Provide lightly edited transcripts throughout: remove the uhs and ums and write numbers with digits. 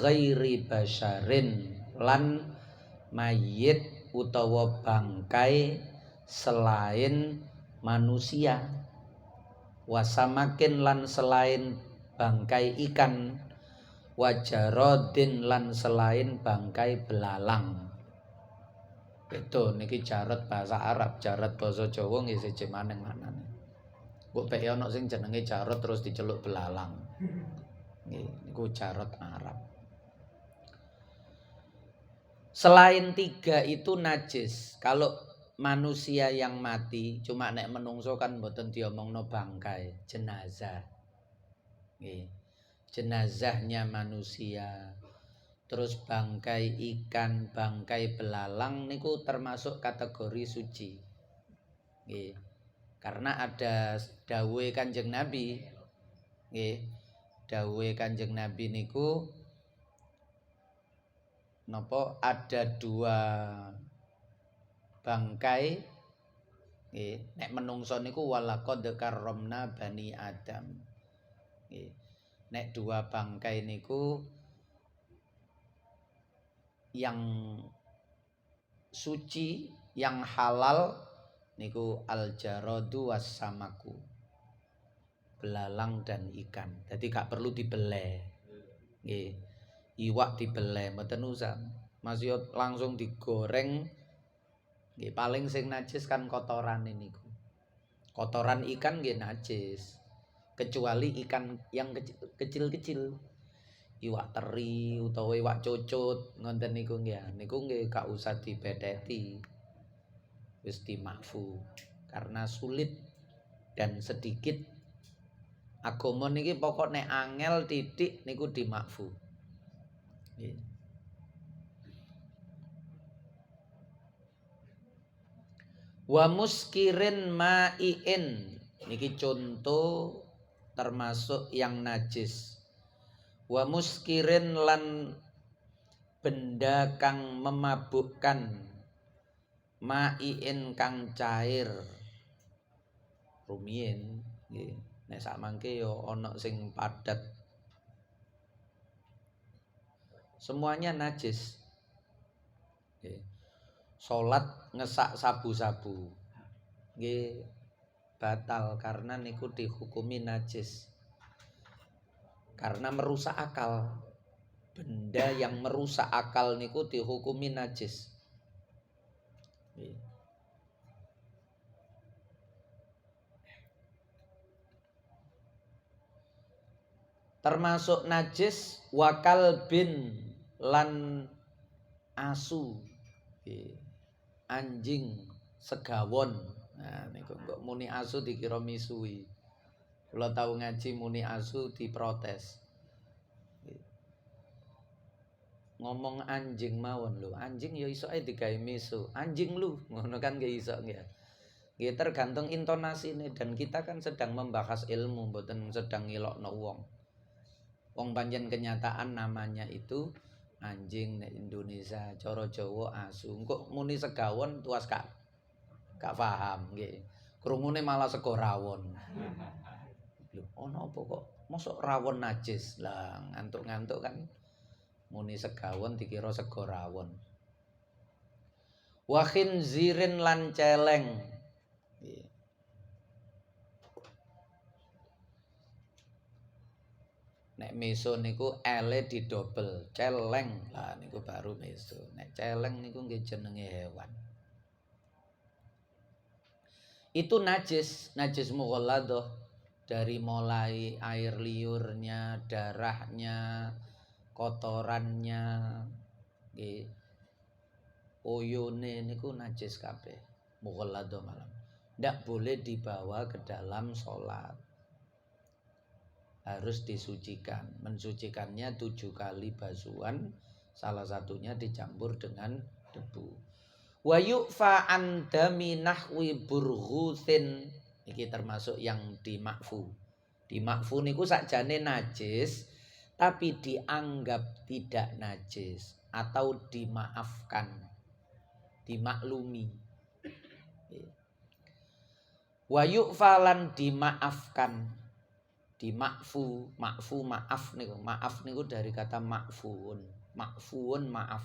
ghairi basyarin lan mayit utawa bangkai selain manusia, wasamakin lan selain bangkai ikan, wajarodin lan selain bangkai belalang. Itu niki jarod bahasa Arab, jarod bahasa Jawa nggih siji maneng-manane. Kok pek ana sing jenenge jarod terus diceluk belalang. Nggih, niku jarod Arab. Selain 3 itu najis. Kalau manusia yang mati, cuma nek menungso kan mboten diomongno bangkai, jenazah. Nggih. Jenazahnya manusia. Terus bangkai ikan, bangkai belalang niku termasuk kategori suci. Nggih. Karena ada dawuhe Kanjeng Nabi. Nggih. Dawuhe Kanjeng Nabi niku napa ada 2 bangkai nggih, nek menungso niku walaqad karramna bani Adam. Nggih. Nek 2 bangkai niku yang suci, yang halal niku al-jaradu was-samaku. Belalang dan ikan. Jadi gak perlu dibeleh. Nggih. Iwak dibeleh mboten usah. Masih langsung digoreng. Nggih, paling sing najis kan kotoran niku. Kotoran ikan nggih najis. Kecuali ikan yang kecil-kecil. Iwak teri utawa iwak cucut ngoten niku nggih. Niku nggih gak usah dibedeti. Wis dimakfu. Karena sulit dan sedikit. Agama niki pokok nek angel titik niku dimakfu. Nggih. Wa muskirin ma'iin niki contoh termasuk yang najis. Wa muskirin lan benda kang memabukkan, ma'iin kang cair. Rumiyin nggih. Nek sakmangke ya ana sing padat. Semuanya najis. Nggih. Salat ngesak sabu-sabu nggih batal karena niku dihukumi najis. Karena merusak akal. Benda yang merusak akal niku dihukumi najis. Nggih. Termasuk najis wakal bin lan asu. Nggih. Anjing segawon. Nah niku kok muni asu dikira misui. Kula tahu ngaji muni asu diprotes. Ngomong anjing mawon lho. Anjing ya iso ae digawe misu. Anjing lu ngono kan nggih iso nggih. Nggih tergantung intonasine dan kita kan sedang membahas ilmu mboten sedang ngelokno wong. Wong pancen kenyataan namanya itu anjing nek Indonesia, cara Jawa asu. Engko muni segawon tuas gak paham nggih. Krungune malah sego rawon. Lho, ana apa kok mosok rawon najis? Lah ngantuk-ngantuk kan muni segawon dikira sego rawon. Wa khinzirin lan celeng. Nggih. Nek meso niku ele didobel, celeng. Lah niku baru meso. Nek celeng niku nggih jenenge hewan. Itu najis mughalladah dari mulai air liurnya, darahnya, kotorannya, nggih. Oyone niku najis kabeh. Mughalladah malam. Ndak boleh dibawa ke dalam salat. Harus disucikan. Mensucikannya 7 kali basuhan, salah satunya dicampur dengan debu. Wa yu'fa an dami nahwi burghutsin. Iki termasuk yang dimakfu. Dimakfu niku sakjane najis tapi dianggap tidak najis atau dimaafkan. Dimaklumi. Wa yu'fa lan dimaafkan. di makfu maaf niku. Maaf niku dari kata makfuun. Makfuun maaf.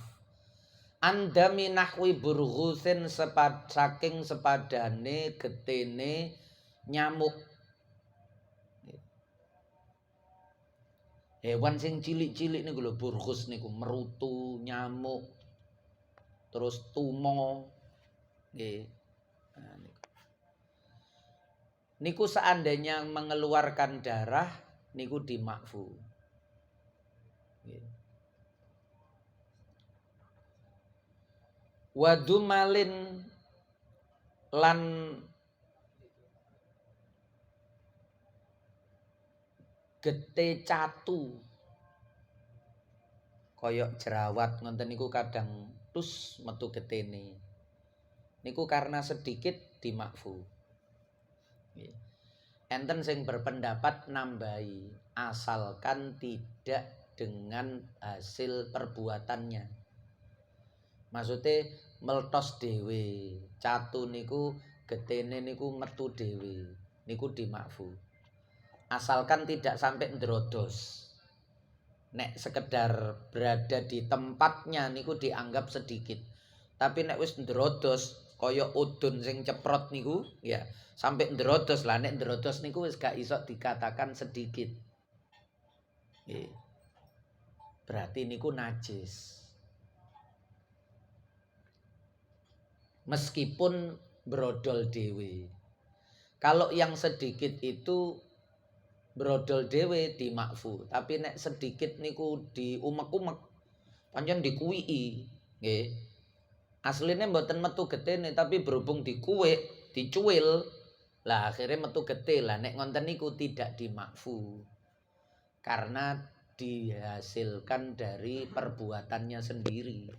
Anda minahwi burghusin saking sepadane getene nyamuk. Hewan sing cilik-cilik niku lho, burghus niku, merutu, nyamuk, terus tumo. Nggih. Nah, niku seandainya mengeluarkan darah niku dimakfu. Wadumalin lan gete catu koyok jerawat ngoten niku kadang tus metu getene. Niku karena sedikit dimakfu. Enten sing berpendapat nambahi asalkan tidak dengan hasil perbuatannya. Maksudnya meletos dhewe, catu niku getene niku metu dhewe, niku dimakfu. Asalkan tidak sampai ndrodos. Nek sekedar berada di tempatnya niku dianggap sedikit. Tapi nek wis ndrodos kaya udun sing ceprot niku ya sampai ndrodos lah. Nek ndrodos niku wis gak iso dikatakan sedikit. Berarti niku najis. Meskipun brodol dewe. Kalau yang sedikit itu brodol dewe dimakfu, tapi nek sedikit niku diumek-umek, pancen dikuwiki, nggih. Asline mboten metu getene tapi berhubung dikuwik, dicuwil, lah akhirnya metu gete. Lah nek ngonten niku tidak dimakfu. Karena dihasilkan dari perbuatannya sendiri.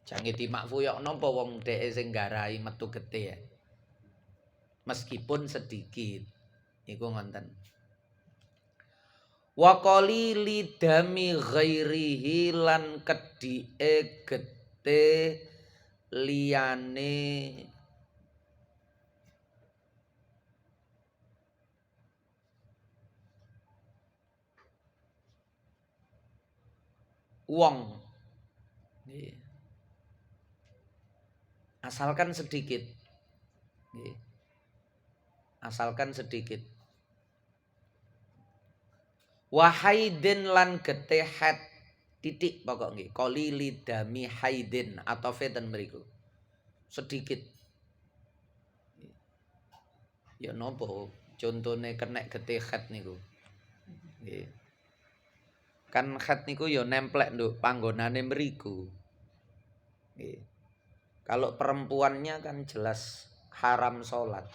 Jange dimakfu yok napa wong dheke sing nggarai metu gete ya. Meskipun sedikit. Iku ngonten. Wa qalili dami ghairihi lan kedhike gete liyane wong. Asalkan sedikit. Asalkan sedikit. Wahaidin lan getih haid titik pokok nggih. Qalili dami haidin atau feten mriku. Sedikit. Ya napa contone kenek getih haid niku. Nggih. Kan haid niku ya nemplek nduk panggonane mriku. Nggih. Kalau perempuannya kan jelas haram sholat.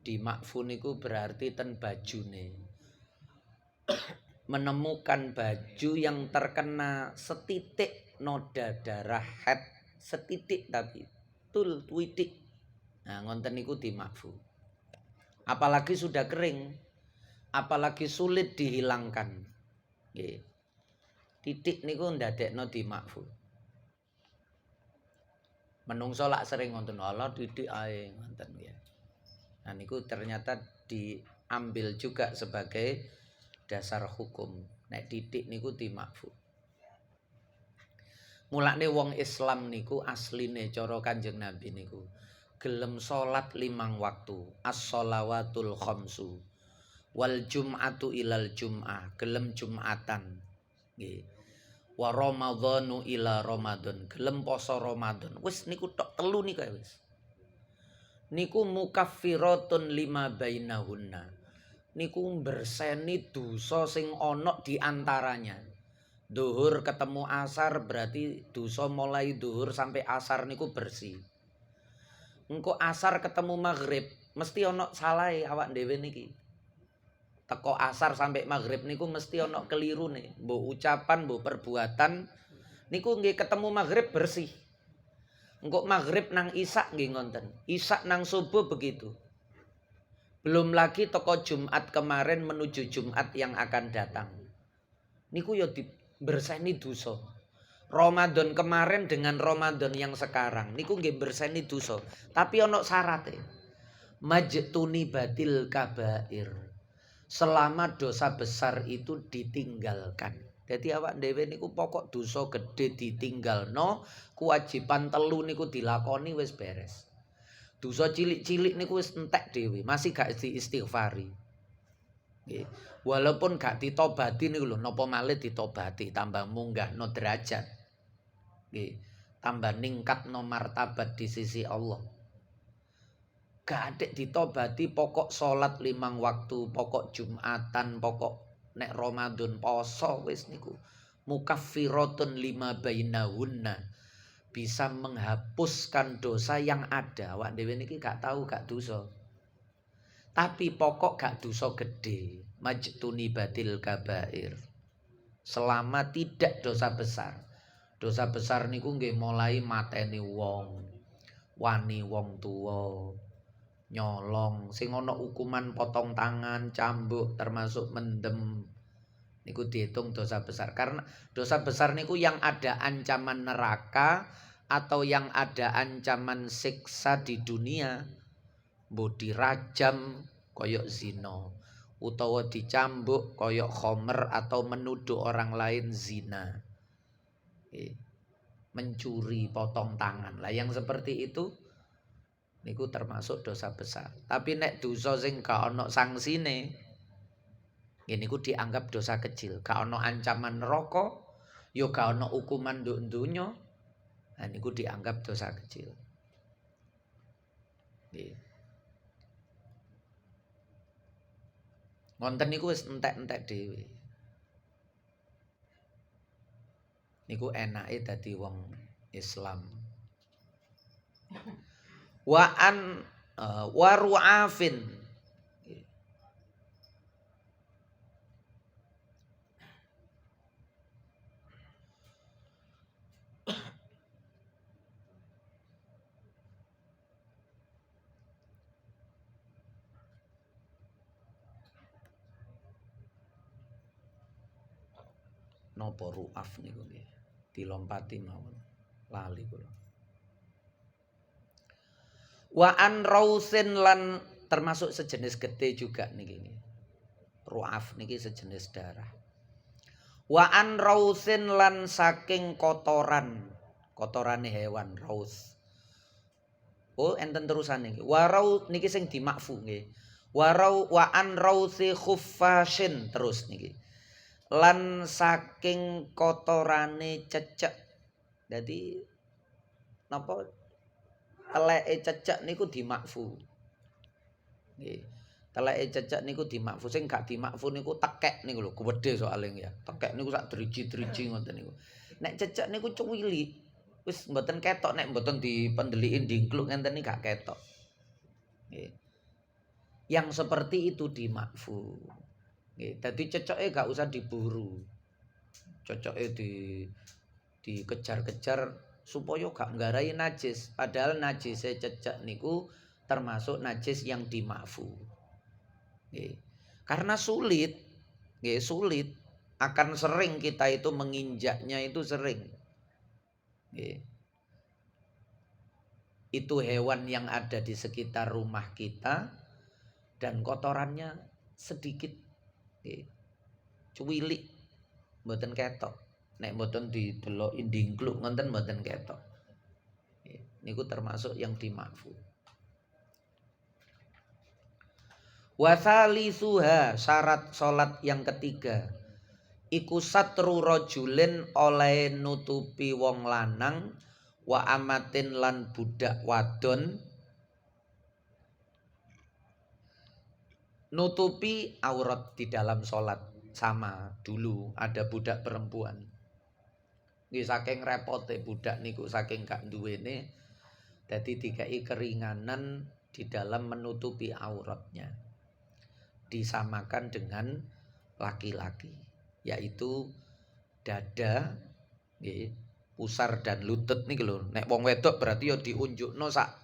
Dimakfu niku berarti ten bajune. Menemukan baju yang terkena setitik noda darah haid, setitik tapi tul twitik. Nah, ngonten niku dimakfu. Apalagi sudah kering, apalagi sulit dihilangkan. Nggih. Titik niku ndadekno dimakfu. Menungso lak sering ngonten Allah titik ae ngonten ya. Nah niku ternyata diambil juga sebagai dasar hukum. Nek titik niku dimakfu. Mulane wong Islam niku asline cara Kanjeng Nabi niku gelem salat 5 waktu, as-shalawatul khamsu, wal jum'atu ilal jum'ah, gelem jumatan. Nggih. Wa ramadhanu ila ramadan, gelem poso Ramadan. Wis niku tok telu niku wis. Niku mukaffiratun lima bainahunna. Niku berseni dosa sing ana di antaranya. Duhur ketemu asar berarti dosa mulai duhur sampai asar niku bersih. Engko asar ketemu maghrib mesti ana salahe awak dhewe niki. Teko asar sampai maghrib niku mesti ana kelirune, mbok ucapan, mbok perbuatan niku nggih ketemu maghrib bersih. Engko maghrib nang isak nggih ngonten. Isak nang subuh begitu. Belum lagi toko Jumat kemarin menuju Jumat yang akan datang. Niku ya berseni dosa. Ramadan kemarin dengan Ramadan yang sekarang niku nggih berseni dosa, tapi ana syarate. Majtuni batil kabair. Selama dosa besar itu ditinggalkan. Jadi awak dhewe niku pokok dosa gede ditinggalno, kewajiban telu niku dilakoni wis beres. Dosa cilik-cilik niku wis entek dhewe, masih gak diistighfari. Nggih. Walaupun gak ditobati niku lho, napa malih ditobati tambah munggahno derajat. Nggih. Tambah ningkatno martabat di sisi Allah. Gak adek ditobati pokok salat 5 waktu, pokok Jumatan, pokok nek Ramadan poso wis niku. Mukaffiratun lima bainahunna. Bisa menghapuskan dosa yang ada. Wak dhewe niki gak tahu gak dosa. Tapi pokok gak dosa gede. Majtuni batil kabair. Selama tidak dosa besar. Dosa besar niku nggih mulai mateni wong, wani wong tuwa, nyolong, sing ana hukuman potong tangan, cambuk, termasuk mendem. Niku dihitung dosa besar. Karena dosa besar niku yang ada ancaman neraka atau yang ada ancaman siksa di dunia. Mbok dirajam koyok zina, utawa dicambuk koyok khomer atau menuduh orang lain zina. Mencuri, potong tangan. Lah yang seperti itu niku termasuk dosa besar. Tapi nek dosa sing gak ana sangsine, niku dianggap dosa kecil. Gak ana ancaman neraka, ya gak ana hukuman nduk donya. Nah niku dianggap dosa kecil. Nggih. Ngonten niku wis entek-entek dhewe. Niku enake dadi wong Islam. Wa ru'afin. Napa ru'af niku nggih. Dilompati mawon. Lali kula. Wa an rausin lan termasuk sejenis gede juga niki. Ru'af niki sejenis darah. Wa an rausin lan saking kotoran, kotorane hewan raus. Oh enten terusan niki. Wa rau niki sing dimakfu nggih. Wa an rausi khuffashin terus niki. Lan saking kotorane cecek. Jadi napa teleke cecek niku dimakfu. Nggih. Teleke cecek niku dimakfu, sing gak dimakfu niku tekek niku lho, gedhe soalnya ya. Tekek niku sak driji-driji ngoten niku. Nek cecek niku cuwili, wis mboten ketok nek mboten dipendeliki ndingkluk ngenten iki gak ketok. Nggih. Yang seperti itu dimakfu. Nggih, dadi cecoke gak usah diburu. Cocoke dikejar-kejar supaya gak nggarai najis. Padahal najise cecek niku termasuk najis yang dimakfu. Nggih. Karena sulit, nggih sulit. Akan sering kita itu menginjaknya itu sering. Nggih. Itu hewan yang ada di sekitar rumah kita dan kotorannya sedikit. Cuwilik mboten ketok. Nek mboten didelok ndingkluk ngoten mboten ketok. Niku termasuk yang dimakfu. Wasalisuha syarat salat yang ketiga. Iku satru rajulin oleh nutupi wong lanang wa amatin lan budak wadon. Nutupi aurat di dalam sholat sama dulu ada budak perempuan. Nggih saking repote budak niku saking gak duwene dadi dikai keringanan di dalam menutupi auratnya. Disamakan dengan laki-laki yaitu dada, nggih, pusar dan lutut niki lho. Nek wong wedok berarti ya diunjukno sak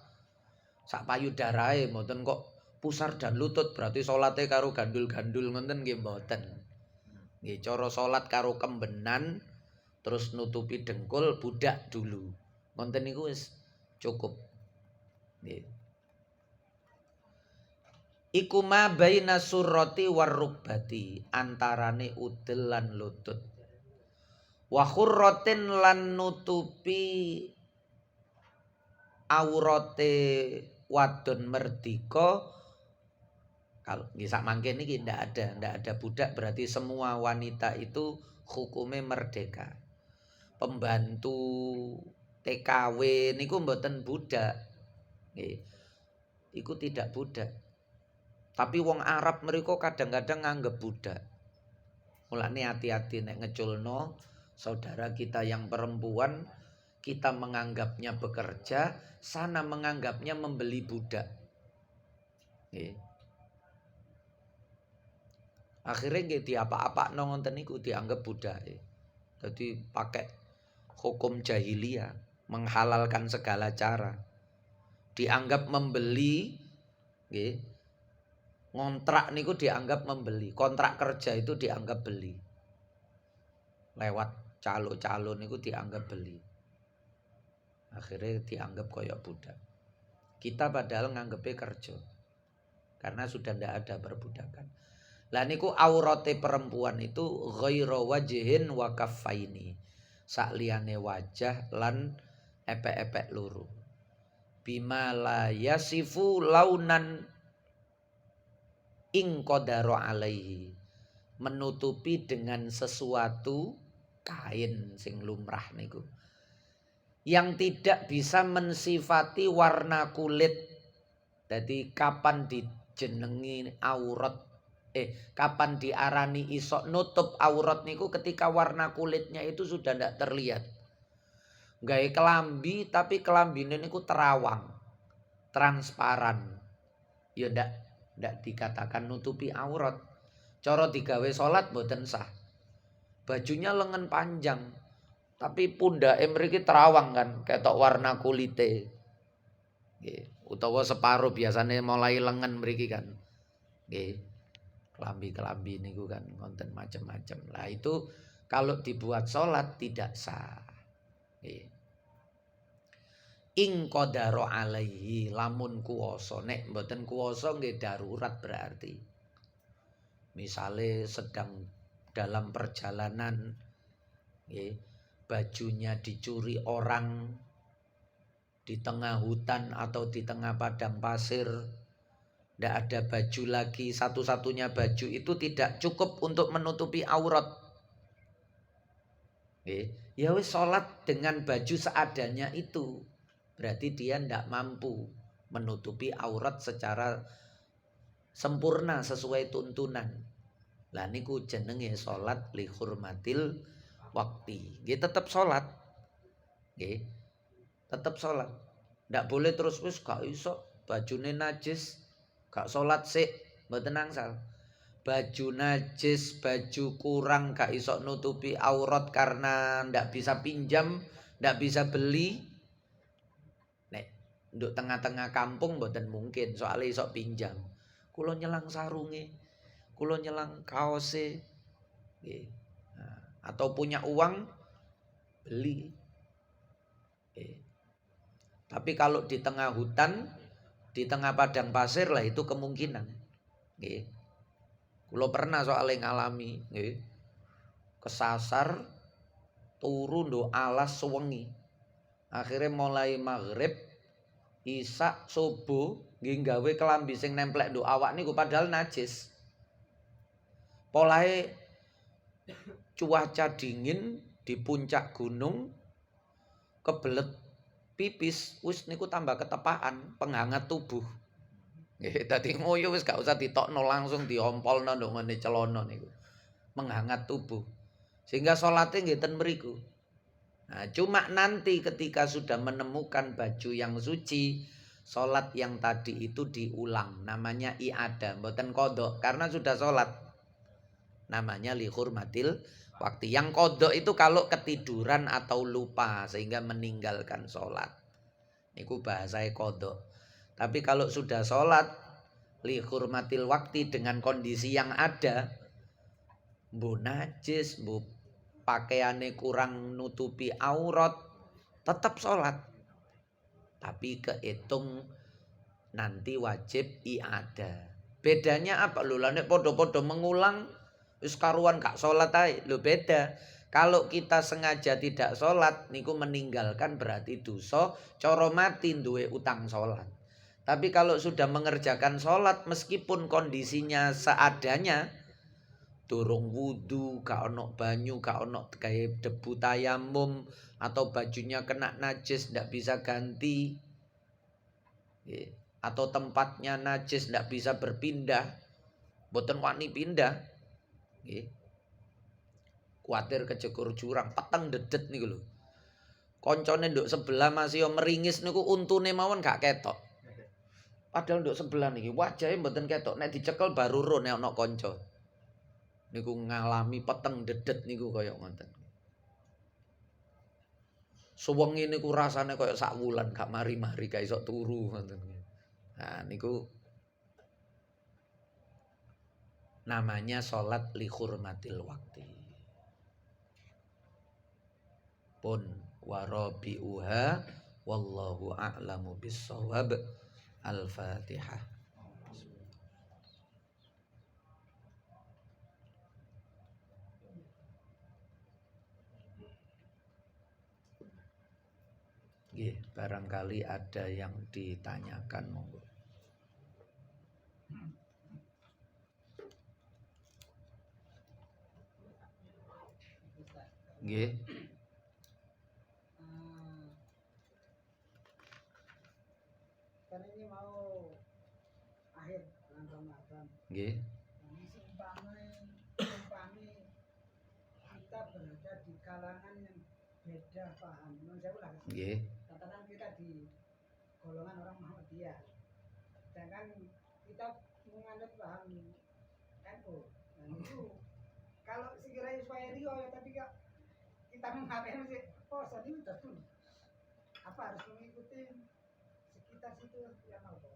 payudarae mboten kok pusar dan lutut berarti salate karo gandul-gandul ngoten nggih mboten. Nggih cara salat karo kembenan terus nutupi dengkul budak dulu. Ngoten niku wis cukup. Nggih. Iku ma baina surrati warrukbati, antarane udel lan lutut. Wa khurratin lan nutupi aurate wadon merdika. Kalau nggih sak mangke niki ndak ada budak, berarti semua wanita itu hukume merdeka. Pembantu TKW niku mboten budak. Nggih. Iku tidak budak. Tapi wong Arab mereka kadang-kadang nganggep budak. Mulane hati-hati nek ngeculno saudara kita yang perempuan, kita menganggapnya bekerja, sana menganggapnya membeli budak. Nggih. Akhirnya nggih diapa-apakno ngoten niku dianggap budak. Jadi pakai hukum jahiliyah, menghalalkan segala cara. Dianggap membeli, nggih. Ngontrak niku dianggap membeli, kontrak kerja itu dianggap beli. Lewat calo-calo niku dianggap beli. Akhirnya dianggap koyok budak. Kita padahal nganggepnya kerja. Karena sudah ndak ada perbudakan. Lah niku aurate perempuan itu ghairu wajhin wa kaffaini. Sakliyane wajah lan epek-epek loro. Bima la yasifu launan ing qadara alaihi, menutupi dengan sesuatu kain sing lumrah niku yang tidak bisa mensifati warna kulit. Jadi kapan dijenengi aurat kapan diarani isok nutup aurat niku ketika warna kulitnya itu sudah tidak terlihat. Gawe kelambi tapi kelambine niku terawang, transparan. Ya ndak dikatakan nutupi aurat. Cara digawe salat mboten sah. Bajunya lengan panjang, tapi pundake mriki terawang kan, ketok warna kulite. Nggih, utawa separuh biasanya mulai lengan mriki kan. Nggih. Kelambi-kelambi niku kan konten macam-macam. Lah itu kalau dibuat salat tidak sah. Nggih. Ing qadara alaihi, lamun kuwasa. Nek mboten kuwasa nggih darurat berarti. Misale sedang dalam perjalanan nggih, bajunya dicuri orang di tengah hutan atau di tengah padang pasir, ndak ada baju lagi, satu-satunya baju itu tidak cukup untuk menutupi aurat. Nggih, ya wis salat dengan baju seadanya itu. Berarti dia tidak mampu menutupi aurat secara sempurna sesuai tuntunan. Lah niku jenenge salat li hurmatil waqti. Nggih tetep salat. Nggih. Tetep salat. Ndak boleh terus wis gak iso bajune najis, gak salat sik, mboten angsal. Baju najis, baju kurang gak iso nutupi aurat karena ndak bisa pinjam, ndak bisa beli. Nduk tengah-tengah kampung mboten mungkin soalnya iso pinjam. Kula nyelang sarunge, kula nyelang kaose. Nggih. Nah, atau punya uang beli. Nggih. Tapi kalau di tengah hutan, di tengah padang pasir lah itu kemungkinan. Nggih. Kula pernah soalnya ngalami, nggih. Kesasar turu nduk alas sewengi. Akhirnya mulai maghrib Isya subuh nggih gawe kelambi sing nemplek nduk awak niku padahal najis. Polahe cuaca dingin di puncak gunung kebelet pipis wis niku tambah ketepaan penghangat tubuh. Nggih dadi ngoyo wis gak usah ditokno langsung diompolno nduk ngene celana niku. Menghangat tubuh. Sehingga salate nggih ten mriku. Nah, cuma nanti ketika sudah menemukan baju yang suci, sholat yang tadi itu diulang. Namanya i'adah, mboten qadha karena sudah sholat. Namanya li hurmatil waktu. Yang qadha itu kalau ketiduran atau lupa sehingga meninggalkan sholat. Niku bahasanya qadha. Tapi kalau sudah sholat li hurmatil waktu dengan kondisi yang ada, mbu najis, mbu pakaiane kurang nutupi aurat, tetap sholat. Tapi kehitung nanti wajib i'adah. Bedanya apa? Lho nek podo-podo mengulang wis karuan gak sholat ae. Lho beda. Kalau kita sengaja tidak sholat niku meninggalkan berarti dosa, cara mati duwe utang sholat. Tapi kalau sudah mengerjakan sholat meskipun kondisinya seadanya, durung wudu, gak ono banyu, gak ono kayak debu tayamum, atau bajunya kena najis ndak bisa ganti, atau tempatnya najis ndak bisa berpindah, boten wani pindah, kuatir kejegur jurang, peteng dedet niku lho. Koncone nduk sebelah masih meringis niku untune mawon gak ketok. Padahal nduk sebelah niki wajahe mboten ketok, nek dicekel baru ro nek ana kanca. Niku ngalami peteng dedet niku kaya ngoten. Suwengi niku rasane kaya sak wulan gak mari-mari gak iso turu ngoten. Nah niku namanya salat li hurmatil waqti. Pun warabi'uha wallahu a'lamu bis-shawab. Al-Fatihah. Barangkali ada yang ditanyakan monggo. Nggih. Karena ini mau akhir bulan Ramadan. Nggih. Umpami kita berada di kalangan yang beda paham. Nggih. Katakan kita di golongan orang Muhammadiyah. Sedangkan kita menganut paham NU. Nah itu kalau sekiranya supaya Rio ya tapi kita menghargai masih jadi betul. Apa harus mengikuti sekitar situ yang apa?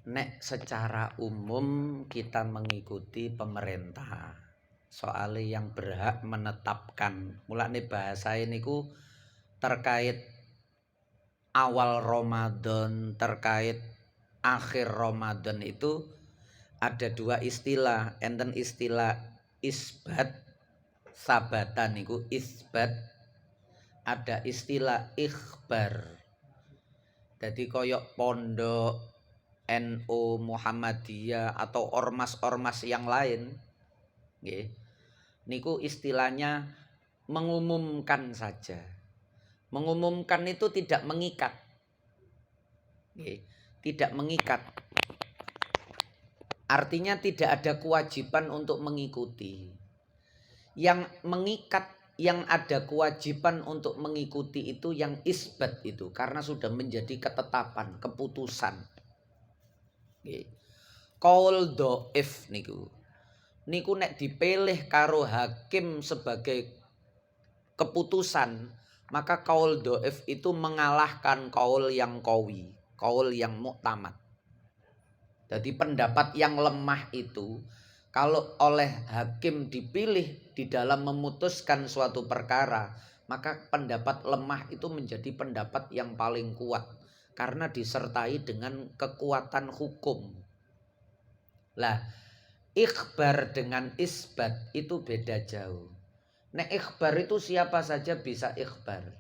Nek secara umum kita mengikuti pemerintah. Soalnya yang berhak menetapkan. Mulane bahasa ini ku terkait awal Ramadan, terkait akhir Ramadan itu ada dua istilah. Enten istilah isbat, sabatan niku isbat. Ada istilah ikhbar. Jadi koyok pondok NU, Muhammadiyah atau ormas-ormas yang lain, nggih, niku istilahnya mengumumkan saja. Mengumumkan itu tidak mengikat, nggih, tidak mengikat. Artinya tidak ada kewajiban untuk mengikuti. Yang mengikat, yang ada kewajiban untuk mengikuti itu yang isbat itu, karena sudah menjadi ketetapan, keputusan. Qaul dhaif niku nek dipilih karo hakim sebagai keputusan, maka qaul dhaif itu mengalahkan qaul yang qawi, qaul yang muktamad. Jadi pendapat yang lemah itu kalau oleh hakim dipilih di dalam memutuskan suatu perkara, maka pendapat lemah itu menjadi pendapat yang paling kuat. Karena disertai dengan kekuatan hukum. Lah, ikhbar dengan isbat itu beda jauh. Nek ikhbar itu siapa saja bisa ikhbar.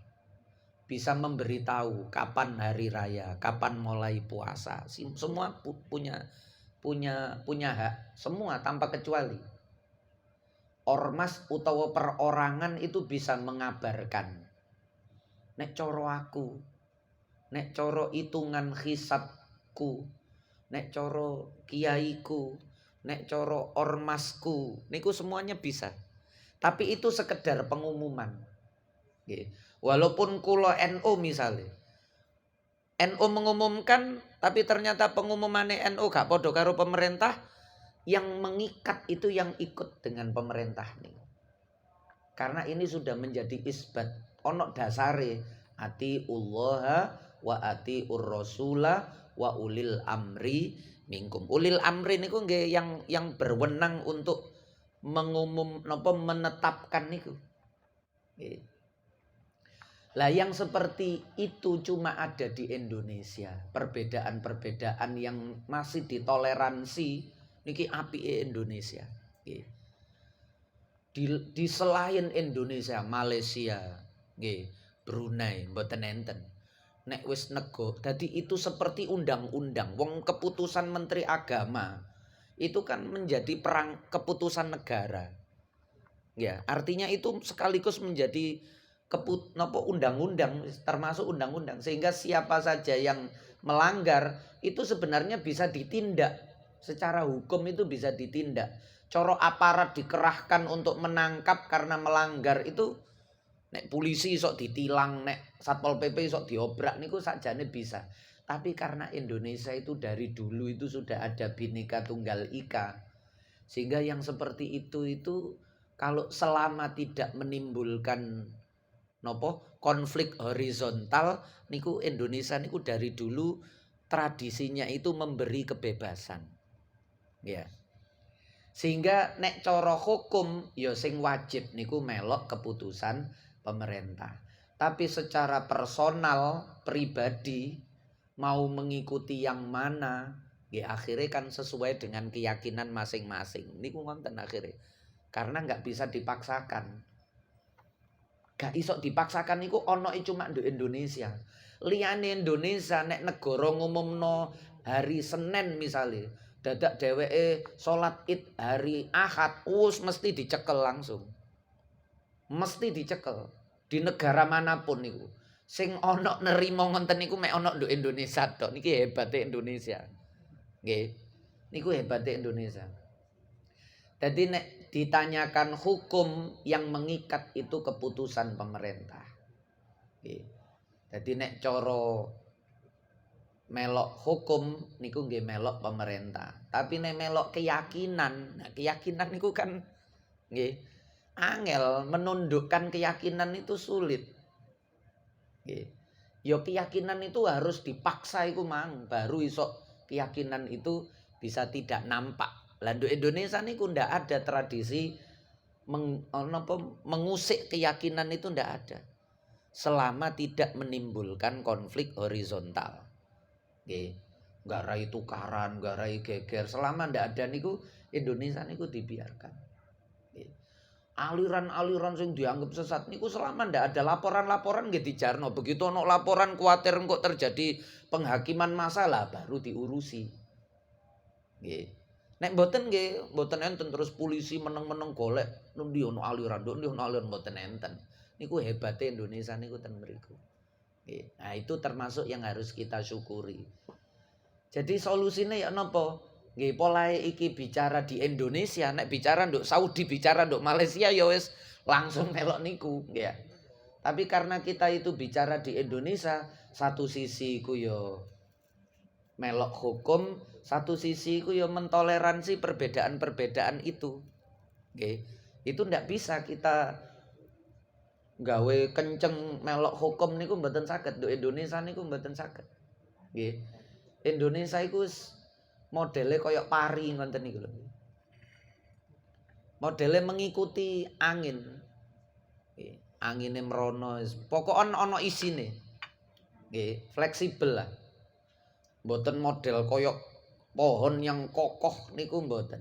Bisa memberitahu kapan hari raya, kapan mulai puasa. Semua punya hak, semua tanpa kecuali. Ormas utawa perorangan itu bisa mengabarkan. Nek coro aku, nek coro hitungan hisabku, nek coro kiaiku, nek coro ormasku, niku semuanya bisa. Tapi itu sekedar pengumuman. Walaupun kulo NU misalnya, NU mengumumkan, tapi ternyata pengumumannya NU gak podo karo pemerintah, yang mengikat itu yang ikut dengan pemerintah nih. Karena ini sudah menjadi isbat, ono dasare ati Allah wa ati ur rasula wa ulil amri minkum. Ulil amri niku nggih yang berwenang untuk menetapkan niku. Nggih. Lah yang seperti itu cuma ada di Indonesia. Perbedaan-perbedaan yang masih ditoleransi niki apike Indonesia. Nggih. Di selain Indonesia, Malaysia, nggih, Brunei mboten enten. Nek wis nego, dadi itu seperti undang-undang. Wong keputusan Menteri Agama itu kan menjadi keputusan negara. Ya, artinya itu sekaligus menjadi undang-undang, termasuk undang-undang, sehingga siapa saja yang melanggar itu sebenarnya bisa ditindak secara hukum, itu bisa ditindak. Coro aparat dikerahkan untuk menangkap karena melanggar itu, nek polisi sok ditilang, nek satpol pp sok diobrak niku sakjane bisa. Tapi karena Indonesia itu dari dulu itu sudah ada Bhinneka Tunggal Ika, sehingga yang seperti itu kalau selama tidak menimbulkan konflik horizontal niku Indonesia niku dari dulu tradisinya itu memberi kebebasan. Ya. Sehingga nek cara hukum ya sing wajib niku melok keputusan pemerintah. Tapi secara personal pribadi mau mengikuti yang mana, ya akhirnya kan sesuai dengan keyakinan masing-masing. Niku ngonten akhirnya. Karena nggak bisa dipaksakan. Gak iso dipaksakan niku ono cuma di Indonesia. Liyane Indonesia nek negara ngumumno hari Senin misalnya, dadak dheweke salat Id hari Ahad, mesti dicekel langsung. Mesti dicekel di negara manapun niku. Sing ono nerima ngoten niku mek ono di Indonesia tok. Niki hebate Indonesia. Nggih. Niku hebate Indonesia. Jadi nek ditanyakan hukum yang mengikat itu keputusan pemerintah. Jadi nek coro melok hukum niku nggih melok pemerintah. Tapi nek melok keyakinan, nah keyakinan niku kan nggih angel, menundukkan keyakinan itu sulit. Nggih. Ya keyakinan itu harus dipaksa iku mang baru iso keyakinan itu bisa tidak nampak. Landu Indonesia niku ndak ada tradisi mengusik keyakinan, itu ndak ada. Selama tidak menimbulkan konflik horizontal. Nggih. Nggak rai tukaran, nggak rai geger. Selama ndak ada niku Indonesia niku dibiarkan. Nggih. Aliran-aliran sing dianggap sesat niku selama ndak ada laporan-laporan nggih dijarno. Begitu ono laporan kuatir kok terjadi penghakiman masalah baru diurusi. Nggih. Nek mboten nggih, mboten enten terus polisi meneng-meneng golek ndi ono aliran, ndi ono aliran mboten enten. Niku hebate Indonesia niku ten mriku. Nggih. Nah, itu termasuk yang harus kita syukuri. Jadi solusinya ya napa? Nggih, polahe iki bicara di Indonesia, nek bicara nduk Saudi, bicara nduk Malaysia ya wis langsung melok niku, nggih. Tapi karena kita itu bicara di Indonesia, satu sisi ku yo melok hukum, satu sisi ku yo mentoleransi perbedaan-perbedaan itu. Nggih. Itu ndak bisa kita gawe kenceng melok hukum niku mboten saged. Nduk Indonesia niku mboten saged. Nggih. Indonesia iku modele koyok pari ngoten niku lho. Modele mengikuti angin. Nggih. Angine mrono, pokoke ana isine. Nggih, fleksibel lah. Mboten model koyok pohon yang kokoh niku mboten.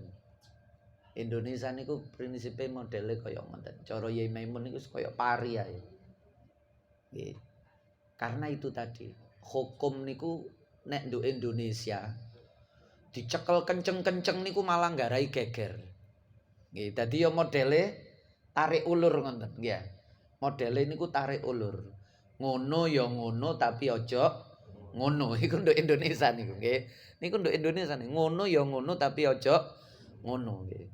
Indonesia niku prinsipe modele koyok ngoten. Cara Yai Maimun niku koyok pari ae. Nggih. Karena itu tadi, hukum niku nek nduk Indonesia dicekel kenceng-kenceng niku malah nggarai geger. Nggih, dadi yo modele tarik ulur ngoten, nggih. Modele niku tarik ulur. Ngono ya ngono tapi ojo ngono. Iku nduk Indonesia niku nggih. Niku nduk Indonesia niku ngono ya ngono tapi ojo ngono nggih.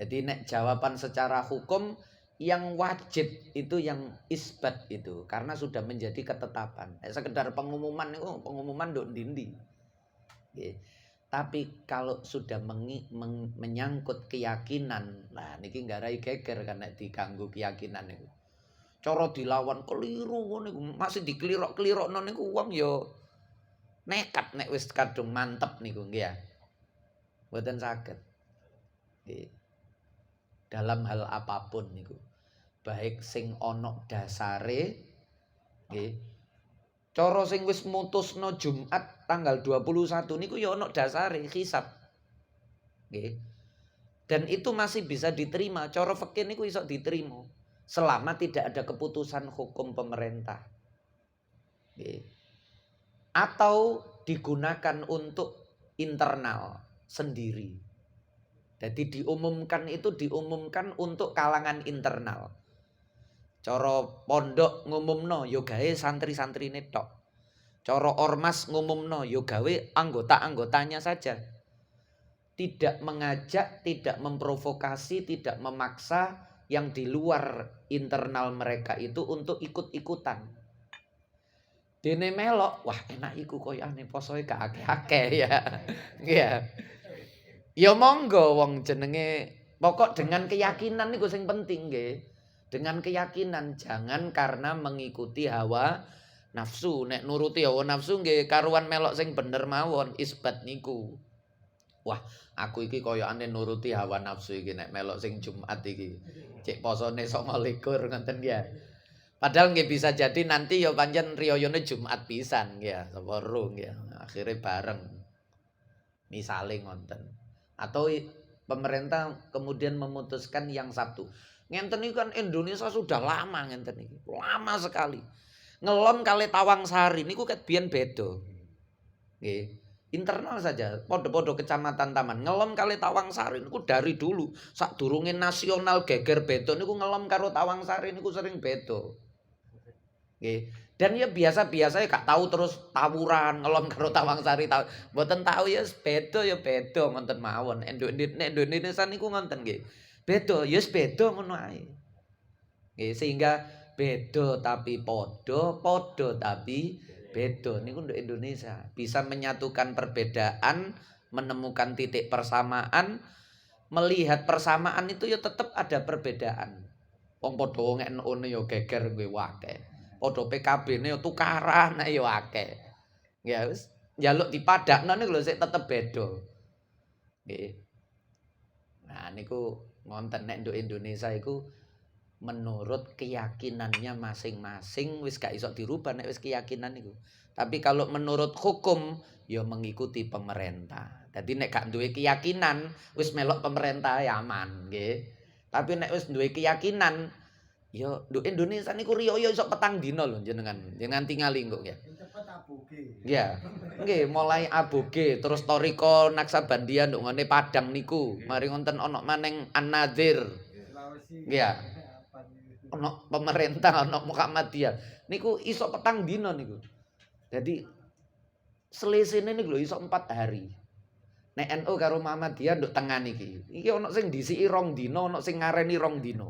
Jadi nek jawaban secara hukum yang wajib itu yang isbat itu karena sudah menjadi ketetapan. Sekedar pengumuman niku pengumuman nduk ndi-ndi. Nggih. Tapi kalau sudah menyangkut keyakinan, nah niki nggarai geger kan nek diganggu keyakinan niku. Cara dilawan keliru niku masih dikelirok-kelirokno niku wong ya nekat nek wis kadung mantep niku nggih ya. Mboten saged. Nggih. Dalam hal apapun niku. Baik sing ana dasare nggih. Cara sing wis mutusno Jumat tanggal 21 niku ya ana dasare hisab. Nggih. Dan itu masih bisa diterima. Cara fikih niku iso diterima selama tidak ada keputusan hukum pemerintah. Nggih. Atau digunakan untuk internal sendiri. Jadi diumumkan untuk kalangan internal. Cara pondok ngumumno ya gawe santri-santrine tok. Cara ormas ngumumno ya gawe anggota-anggotanya saja. Tidak mengajak, tidak memprovokasi, tidak memaksa yang di luar internal mereka itu untuk ikut-ikutan. Dene melok, wah enak iku koyane posoe gak akeh-akeh ya. Iya. Ya monggo wong jenenge pokok dengan keyakinan niku sing penting nggih. Dengan keyakinan, jangan karena mengikuti hawa nafsu. Nek nuruti hawa nafsu nggih karuan melok sing bener mawon isbat niku. Wah, aku iki koyokane nuruti hawa nafsu iki nek melok sing Jumat iki. Cek posone 29 ngoten ya. Padahal nggih bisa jadi nanti ya pancen riyayane Jumat pisan ya, sapa ro ya. Akhire bareng. Misale ngoten. Atau pemerintah kemudian memutuskan yang Sabtu. Ngenten iki kan Indonesia sudah lama ngenten iki. Lama sekali. Ngelon kali Tawang Sari niku ket biyen beda. Nggih. Internal saja, podo-podo kecamatan Taman. Ngelom kali Tawang Sari niku dari dulu. Sadurunge nasional geger beda niku ngelom karo Tawang Sari niku sering beda. Nggih. Dan ya biasa-biasa ya gak tahu terus tawuran ngelom karo Tawang Sari tahu. Mboten tahu ya beda ngoten mawon. Indonesia niku ngoten nggih. Beda ya beda ngono ae. Nggih, sehingga beda tapi podo, podo tapi beda niku untuk Indonesia. Bisa menyatukan perbedaan, menemukan titik persamaan, melihat persamaan itu ya tetap ada perbedaan. Wong padha NU-ne ya geger kuwi akeh. Padha PKB-ne ya tukaran ya akeh. Ya wis njaluk dipadakno niku lho sik tetep beda. Nggih. Nah niku ngonten nek nduk Indonesia iku menurut keyakinannya masing-masing wis gak iso dirubah nek wis keyakinan niku. Tapi kalau menurut hukum ya mengikuti pemerintah. Jadi nek gak duwe keyakinan wis melok pemerintah ya aman nggih. Tapi nek wis duwe keyakinan ya nduk Indonesia niku riyo iso petang dina lho jenengan. Jenengan tingali kok ya. Cepet aboge. Ya. Nggih, mulai aboge terus Toriko Naksabandia nduk ngene Padang niku. Mari wonten ana maneng An-Nadzir. Ya. Ono pemerintah, ono Muhammadiyah. Niku iso petang dina niku. Jadi selisihne niku lho iso 4 hari. Nek NU karo Muhammadiyah nduk tengah niki. Iki ono sing disiki 2 dina, ono sing ngareni 2 dina.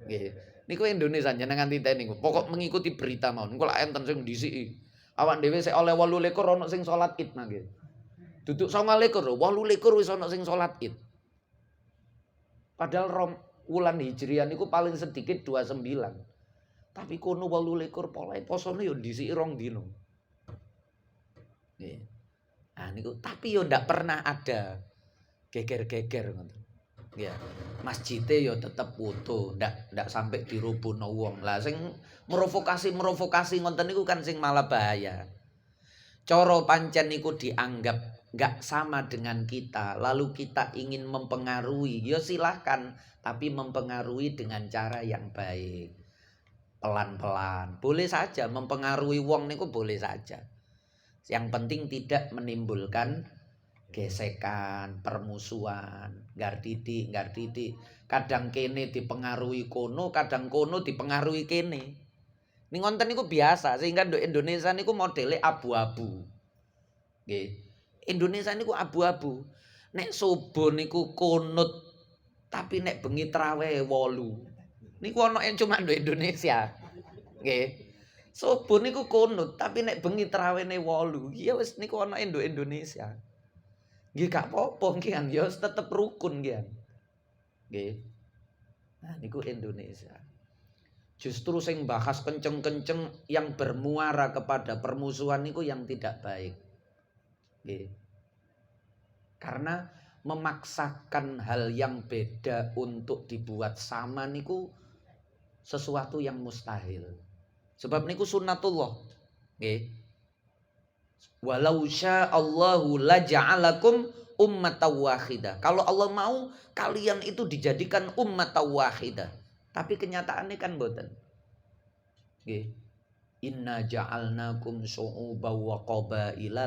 Nggih. Niku Indonesia jenengan titeni niku. Pokok mengikuti berita mawon. Engko lak enten sing disiki. Awak dhewe sik oleh 28 ono sing salat Id nggih. Duduk 29 lho, 28 wis ono sing salat Id. Padahal wulan Hijriah niku paling sedikit 29. Tapi kono 28 polahe posone yo dhisiki 2 dina. Nggih. Nah niku tapi yo ndak pernah ada geger-geger ngoten. Ya, masjidnya yo tetep utuh, ndak sampai dirubuhno wong. Lah sing merovokasi ngoten niku kan sing malah bahaya. Cara pancen niku dianggap nggak sama dengan kita, lalu kita ingin mempengaruhi, ya silahkan, tapi mempengaruhi dengan cara yang baik, pelan-pelan, boleh saja mempengaruhi wong niku boleh saja. Yang penting tidak menimbulkan gesekan, permusuhan, ngartiti. Kadang kene dipengaruhi kono, kadang kono dipengaruhi kene. Ini ngonten niku biasa, sehingga Indonesia niku modele abu-abu. Nggih. Indonesia niku abu-abu. Nek subuh niku kunut, tapi nek bengi traweh 8. Niku ana cuma nduk Indonesia. Nggih. Subuh niku kunut, tapi nek bengi trawehne 8. Ya wis niku ana nduk Indonesia. Nggih gak apa-apa nggih kan ya tetep rukun nggih. Nggih. Nah niku Indonesia. Justru sing bahas kenceng-kenceng yang bermuara kepada permusuhan niku yang tidak baik. Nggih. Karena memaksakan hal yang beda untuk dibuat sama niku sesuatu yang mustahil. Sebab niku sunnatullah. Nggih. Walau sya'allahu laja'alakum ummatan wahidah. Kalau Allah mau, kalian itu dijadikan ummatan wahidah. Tapi kenyataannya kan mboten. Nggih. Inna ja'alnakum syu'uban wa qabaila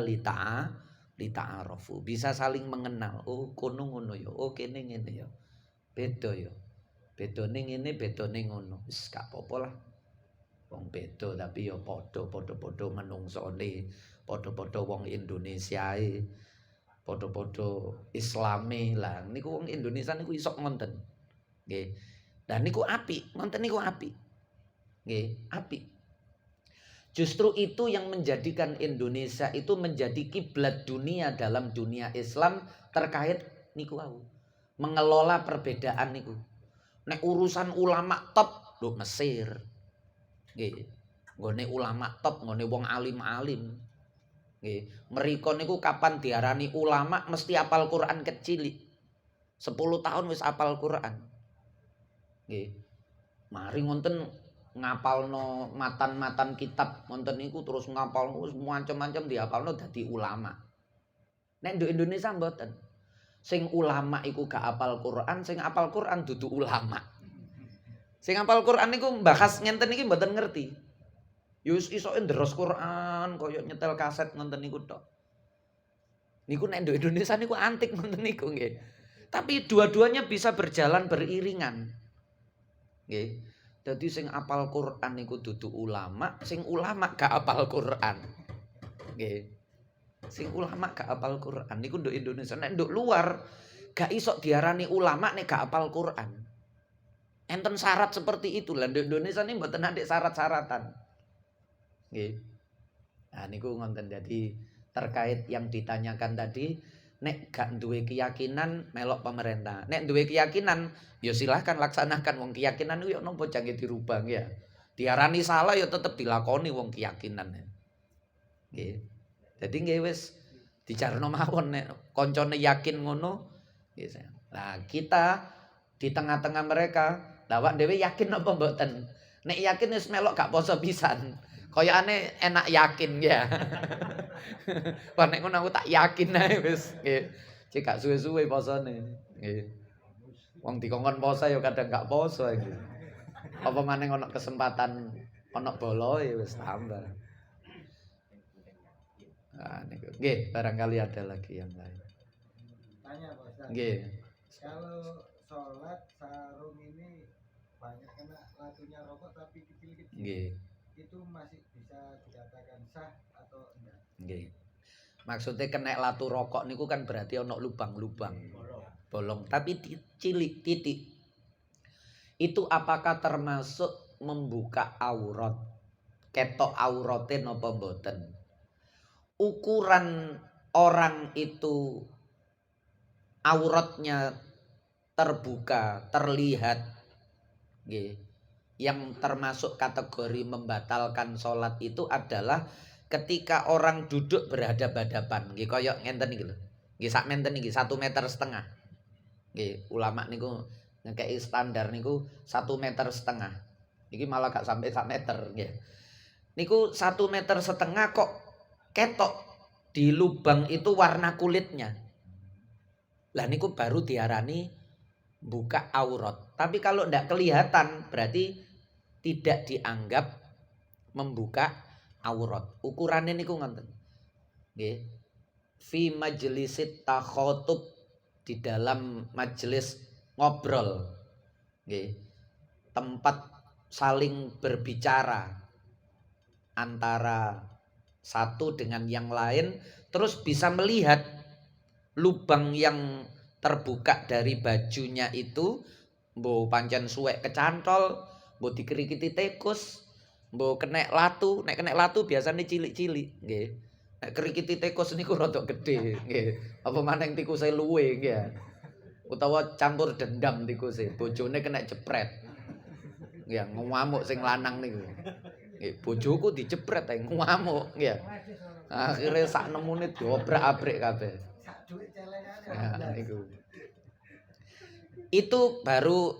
lita'arafu. Bisa saling mengenal. Oh, kono ngono ya. Oh, kene ngene ya. Beda ya. Bedane ngene, bedane ngono. Wis gak apa-apa lah. Wong beda tapi ya padha menungsone, padha-padha wong Indonesiae, padha-padha Islame. Lah niku wong Indonesia niku iso ngonten. Nggih. Lah niku apik, ngonten niku apik. Nggih, apik. Justru itu yang menjadikan Indonesia itu menjadi kiblat dunia dalam dunia Islam terkait niku wau. Mengelola perbedaan niku. Nek urusan ulama top lho Mesir. Nggih. Nggone ulama top, nggone wong alim-alim. Nggih. Mriko niku kapan diarani ulama mesti apal Quran kecil. 10 tahun wis apal Quran. Nggih. Mari ngonten ngapalno matan-matan kitab ngonten niku terus ngapalno macam-macam diapalno dadi ulama. Nek nduk Indonesia mboten. Sing ulama iku gak apal Quran, sing apal Quran dudu ulama. Sing apal Quran niku bahas ngenten iki mboten ngerti. Yus isoke ndros Quran koyo nyetel kaset ngonten niku tok. Niku nek nduk Indonesia niku antik ngonten niku nggih. Tapi dua-duanya bisa berjalan beriringan. Nggih. Dadi sing apal Quran niku dudu ulama, sing ulama gak apal Quran. Nggih. Sing ulama gak apal Quran niku nduk Indonesia, nek nduk luar gak iso diarani ulama nek gak apal Quran. Enten syarat seperti itu lah nduk Indonesia ini mboten ada syarat-syaratan. Nggih. Nah niku ngonten dadi terkait yang ditanyakan tadi, nek gak duwe keyakinan melok pemerintah. Nek duwe keyakinan ya silahkan laksanakan, wong keyakinan itu ya nopo jange dirubah ya. Diarani salah ya tetep dilakoni wong keyakinan. Nggih. Dadi nggih wis dijarno mawon nek koncone yakin ngono nggih. Nah, kita di tengah-tengah mereka, lah awak dhewe yakin apa mboten? Nek yakin wis melok gak poso pisan. Koyane enak yakin ya. Wah nek ngono aku tak yakin ae wis nggih. Cek gak suwe-suwe posone. Nggih. Wong dikongkon poso ya kadang gak poso iki. Apa maneh ono kesempatan ono boloe wis tambah. Nah, niku. Nggih, barangkali ada lagi yang lain. Tanya Pak Ustaz. Nggih. Kalau sholat sarung ini banyak kena latunya rokok tapi kecil-kecil. Nggih. Itu masih bisa dikatakan sah atau enggak? Nggih. Maksudnya kena latu rokok niku kan berarti ono lubang-lubang. Bolong tapi cilik titik. Itu apakah termasuk membuka aurat? Ketok aurate napa mboten? Ukuran orang itu auratnya terbuka, terlihat nggih. Yang termasuk kategori membatalkan sholat itu adalah ketika orang duduk berhadap-hadapan. Nggih kaya ngenten iki lho. Nggih sak menten iki 1,5 meter. Nggih, ulama niku ngekeki standar niku 1,5 meter. Iki malah gak sampai 1 meter nggih. Niku 1,5 meter kok ketok di lubang itu warna kulitnya. Lah niku baru diarani buka aurat. Tapi kalau ndak kelihatan berarti tidak dianggap membuka aurat. Ukurannya niku ngoten. Nggih. Fi majlisit takhotub, di dalam majelis ngobrol. Nggih. Tempat saling berbicara antara satu dengan yang lain, terus bisa melihat lubang yang terbuka dari bajunya itu, mbok pancen suwek kecantol, mbok dikerikiti tikus, mbok kena latu. Nek kena latu biasanya cilik-cilik nggih. Nek kerikiti tikus niku rada gedhe nggih. Apa maneng tikuse luwe nggih. Utawa campur dendam tikuse, bojone kena jepret. Nggih, ngamuk sing lanang niku. Nggih, bojoku dijepret ae ngamuk nggih. Akhire sak 6 menit diobrak-abrik kabeh. duit celengan. Nah, itu baru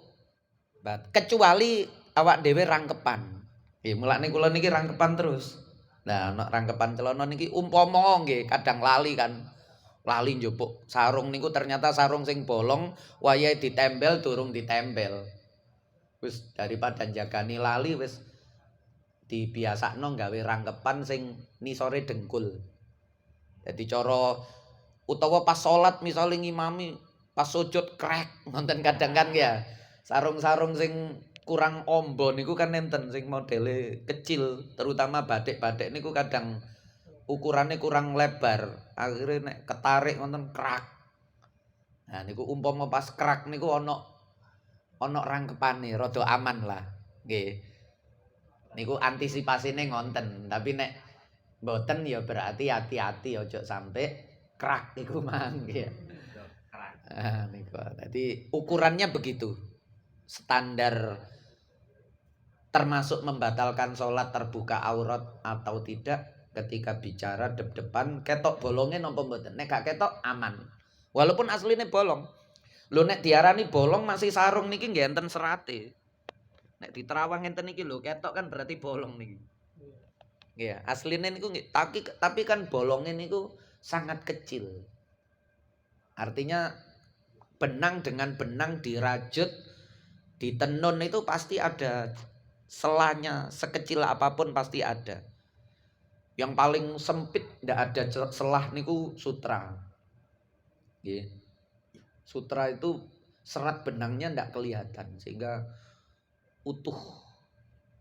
kecuali awak dhewe rangkepan. Nggih, mulane kula niki rangkepan terus. Nah, ana rangkepan celana niki umpama nggih kadang lali kan. Lali njupuk sarung niku ternyata sarung sing bolong, wayahe ditempel durung ditempel. Wis daripada jagani lali wis dibiasakno gawe rangkepan sing nisore dengkul. Jadi cara utawa pas salat misale ngimami pas sujud krek ngonten kadang kan ya. Sarung-sarung sing kurang ombo niku kan enten sing modele kecil, terutama batik-batik niku kadang ukurannya kurang lebar. Akhirnya nek ketarik ngonten krak. Nah niku umpama pas krak niku ana rangkepane rada aman lah. Nggih. Niku antisipasine ngonten, tapi nek mboten ya berarti hati-hati ojo sampai krak niku mang ya. Nah, niku. Jadi ukurannya begitu. Standar termasuk membatalkan sholat terbuka aurat atau tidak ketika bicara dep-depan ketok bolongnya napa mboten. Nek gak ketok aman. Walaupun aslinya bolong. Lho nek diarani bolong masih sarung niki nggih enten serate. Nek diterawang enten niki lho ketok kan berarti bolong niki. Ya, aslinya niku tapi kan bolongnya niku sangat kecil. Artinya benang dengan benang dirajut, ditenun itu pasti ada selahnya, sekecil apapun pasti ada. Yang paling sempit ndak ada selah niku sutra. Nggih. Sutra itu serat benangnya ndak kelihatan sehingga utuh.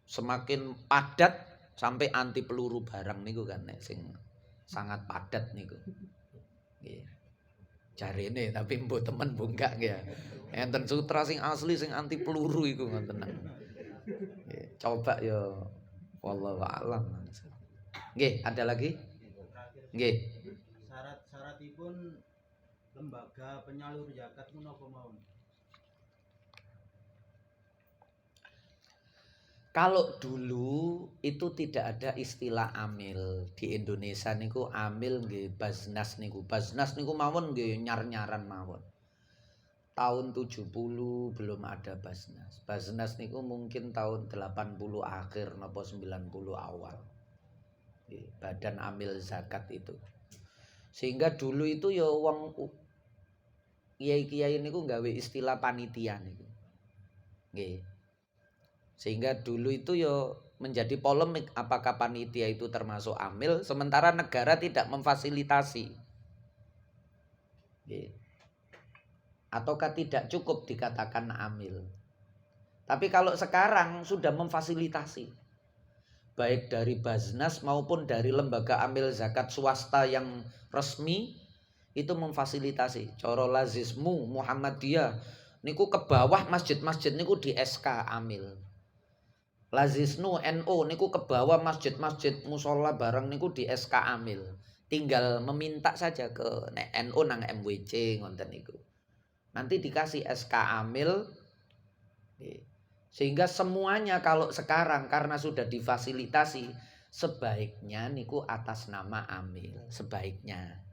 Semakin padat sampai anti peluru barang niku kan nek sing sangat padat niku. Nggih. Jarene tapi mbok temen bunggak ya. Enten sutra sing asli sing anti peluru iku ngoten. Nggih, coba ya wallahu a'lam. Nggih, ada lagi? Nggih. Syarat-syaratipun lembaga penyalur zakat menapa mawon? Kalau dulu itu tidak ada istilah amil. Di Indonesia niku amil nggih Basnas niku. Basnas niku mawon nggih nyar-nyaran mawon. Tahun 70 belum ada Basnas. Basnas niku mungkin tahun 80 akhir napa 90 awal. Badan amil zakat itu. Sehingga dulu itu ya wong kiai-kiai niku gawe istilah panitia niku. Nggih. Sehingga dulu itu ya menjadi polemik apakah panitia itu termasuk amil sementara negara tidak memfasilitasi. Ataukah tidak cukup dikatakan amil. Tapi kalau sekarang sudah memfasilitasi. Baik dari Basnas maupun dari lembaga amil zakat swasta yang resmi itu memfasilitasi. Coro lazismu Muhammadiyah niku ke bawah masjid-masjid niku di SK amil. Lazisnu NU niku ke bawah masjid-masjid musola bareng niku di SK amil. Tinggal meminta saja ke NU nang MWC ngonten niku. Nanti dikasih SK amil. Sehingga semuanya kalau sekarang karena sudah difasilitasi sebaiknya niku atas nama amil, sebaiknya.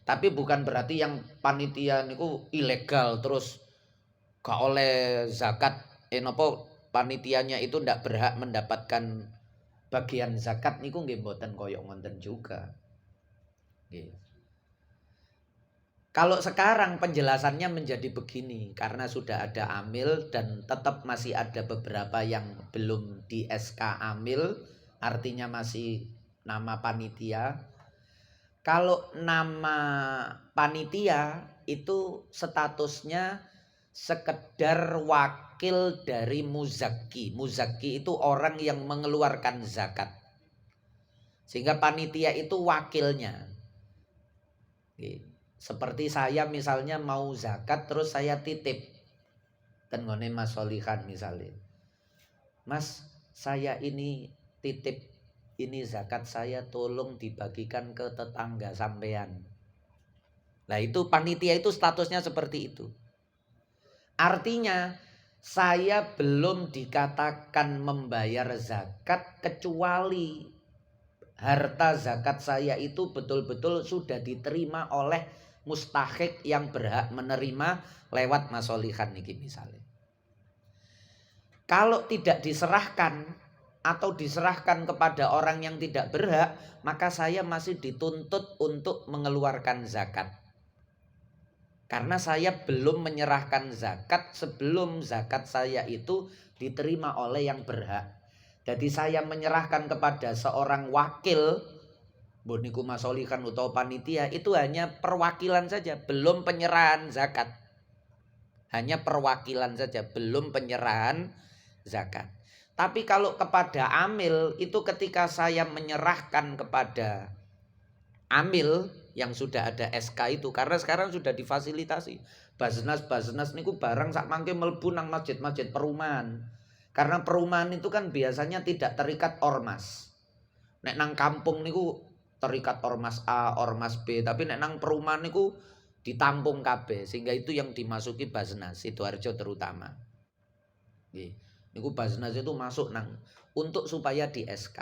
Tapi bukan berarti yang panitia niku ilegal terus gak oleh zakat napa panitianya itu ndak berhak mendapatkan bagian zakat niku nggih mboten koyo ngonten juga. Nggih. Kalau sekarang penjelasannya menjadi begini karena sudah ada amil dan tetap masih ada beberapa yang belum di SK amil, artinya masih nama panitia. Kalau nama panitia itu statusnya sekedar wakil dari muzaki. Muzaki itu orang yang mengeluarkan zakat. Sehingga panitia itu wakilnya. Seperti saya misalnya mau zakat terus saya titip. Tenggone Mas Solihan misalnya. Mas, saya ini titip. Ini zakat saya tolong dibagikan ke tetangga sampean. Nah itu panitia itu statusnya seperti itu. Artinya saya belum dikatakan membayar zakat kecuali harta zakat saya itu betul-betul sudah diterima oleh mustahik yang berhak menerima lewat masolihan niki misalnya. Kalau tidak diserahkan atau diserahkan kepada orang yang tidak berhak, maka saya masih dituntut untuk mengeluarkan zakat. Karena saya belum menyerahkan zakat sebelum zakat saya itu diterima oleh yang berhak. Jadi saya menyerahkan kepada seorang wakil, boniku masolikan atau panitia, itu hanya perwakilan saja, belum penyerahan zakat. Hanya perwakilan saja, belum penyerahan zakat. Tapi kalau kepada amil, itu ketika saya menyerahkan kepada amil yang sudah ada SK itu, karena sekarang sudah difasilitasi. Basnas niku barang sak mangke mlebu nang masjid-masjid perumahan. Karena perumahan itu kan biasanya tidak terikat ormas. Nek nang kampung niku terikat ormas A, ormas B, tapi nek nang perumahan niku ditampung kabeh, sehingga itu yang dimasuki Basnas Sidoarjo terutama. Nggih. Niku Basnas itu masuk nang untuk supaya di SK.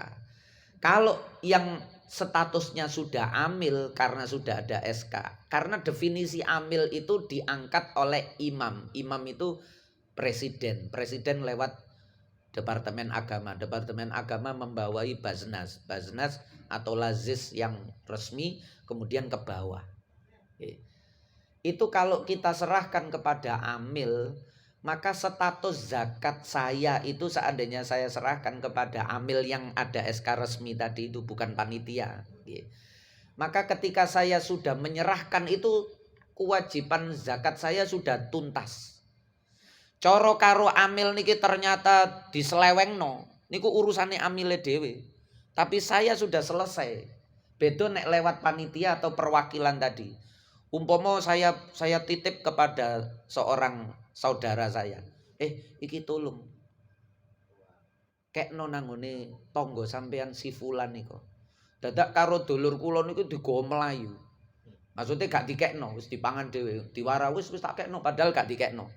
Kalau yang statusnya sudah amil karena sudah ada SK. Karena definisi amil itu diangkat oleh imam. Imam itu presiden. Presiden lewat Departemen Agama. Departemen Agama membawai Basnas. Basnas atau lazis yang resmi kemudian ke bawah. Itu kalau kita serahkan kepada amil, maka status zakat saya itu seandainya saya serahkan kepada amil yang ada SK resmi tadi itu, bukan panitia. Maka ketika saya sudah menyerahkan itu, kewajiban zakat saya sudah tuntas. Coro karo amil niki ternyata diselewengno, niku urusane amile dhewe. Tapi saya sudah selesai. Beda nek lewat panitia atau perwakilan tadi. Umpama saya titip kepada seorang saudara saya. Iki tolong. Kekno nangone tangga sampean si fulan niku. Dadak karo dulur kula niku digawa melayu. Maksudnya gak dikekno, wis dipangan dhewe. Diwara wis tak kekno padahal gak dikekno.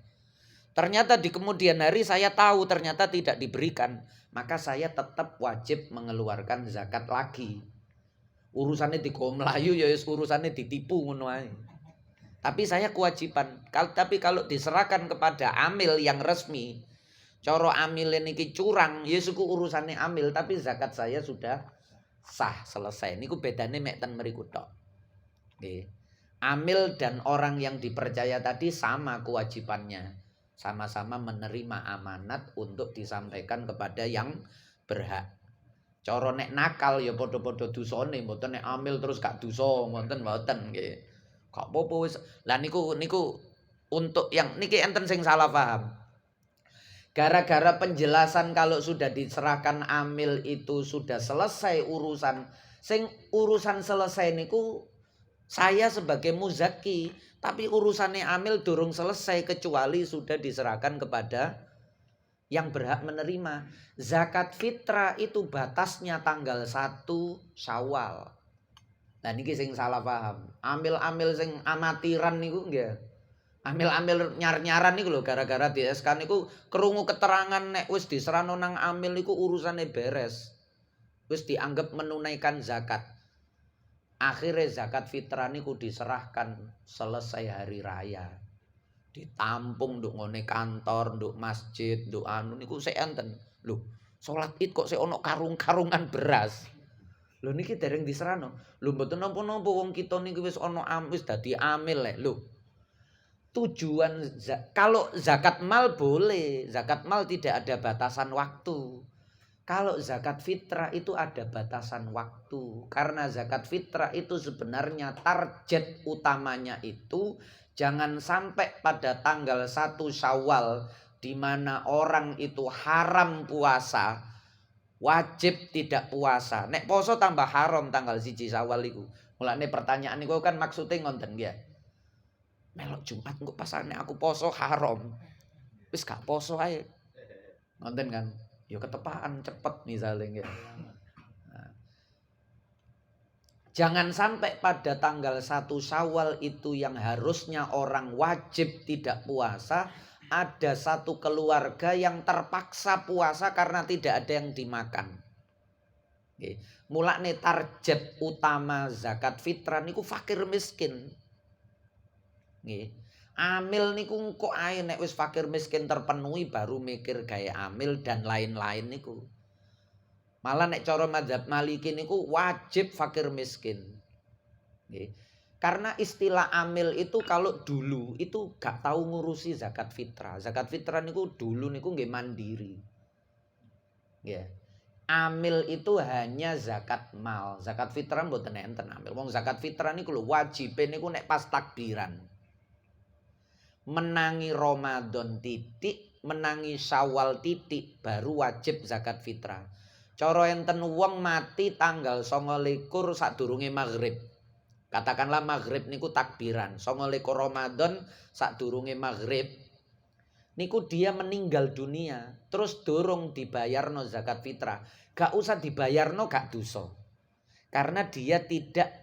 Ternyata di kemudian hari saya tahu ternyata tidak diberikan, maka saya tetap wajib mengeluarkan zakat lagi. Urusannya digawa melayu ya urusannya ditipu ngono ae. Tapi saya kewajiban. Tapi kalau diserahkan kepada amil yang resmi, coro amil niki curang, ya suku urusannya amil, tapi zakat saya sudah sah selesai. Niku bedane mek ten mriku tok. Nggih. Amil dan orang yang dipercaya tadi sama kewajibannya. Sama-sama menerima amanat untuk disampaikan kepada yang berhak. Coro nek nakal ya padha-padha dosane, mboten nek amil terus gak dosa, mboten nggih. Gak apa-apa wis. Lah niku untuk yang niki enten sing salah paham. Gara-gara penjelasan kalau sudah diserahkan amil itu sudah selesai urusan. Sing urusan selesai niku saya sebagai muzaki, tapi urusannya amil durung selesai kecuali sudah diserahkan kepada yang berhak menerima. Zakat fitrah itu batasnya tanggal 1 Syawal. Nah niki sing salah paham. Amil-amil sing amatiran niku nggih. Amil-amil nyar-nyaran niku lho gara-gara di SK niku krungu keterangan nek wis diserano nang amil niku urusane beres. Wis dianggap menunaikan zakat. Akhirnya zakat fitrah niku diserahkan selesai hari raya. Ditampung nduk ngone kantor, nduk masjid, nduk anu niku sik enten. Lho, salat Id kok sik ono karung-karungan beras. Lho niki dereng diserano. Lho mboten napa-napa wong kita niki wis ono wis dadi amil lek. Lho. Tujuan kalau zakat mal boleh, zakat mal tidak ada batasan waktu. Kalau zakat fitrah itu ada batasan waktu. Karena zakat fitrah itu sebenarnya target utamanya itu jangan sampai pada tanggal 1 Syawal di mana orang itu haram puasa, wajib tidak puasa. Nek poso tambah haram tanggal 1 Syawal iku. Mulane pertanyaan niku kan maksudnya ngonten ya. Melok Jumat engko pasane aku poso haram. Wis gak poso ae. Ngonten kan? Ya ketepaan cepet misalnya gitu. Nah. Jangan sampai pada tanggal 1 Syawal itu yang harusnya orang wajib tidak puasa, ada satu keluarga yang terpaksa puasa karena tidak ada yang dimakan. Nggih. Mulane target utama zakat fitrah niku fakir miskin. Nggih. Amil niku engko ae nek wis fakir miskin terpenuhi baru mikir gawe amil dan lain-lain niku. Malah nek cara mazhab Maliki niku wajib fakir miskin. Nggih. Karena istilah amil itu kalau dulu itu gak tahu ngurusi zakat fitrah. Zakat fitrah niku dulu niku nggih mandiri. Nggih. Amil itu hanya zakat mal. Zakat fitrah mboten enten amil. Wong zakat fitrah niku lho wajibe niku nek pas takbiran. Menangi Ramadan titik, menangi Syawal titik baru wajib zakat fitrah. Cara enten wong mati tanggal 29 sadurunge maghrib. Katakanlah maghrib niku takbiran, 29 Ramadan sadurunge maghrib. Niku dia meninggal dunia, terus durung dibayarno zakat fitrah. Gak usah dibayarno gak dosa. Karena dia tidak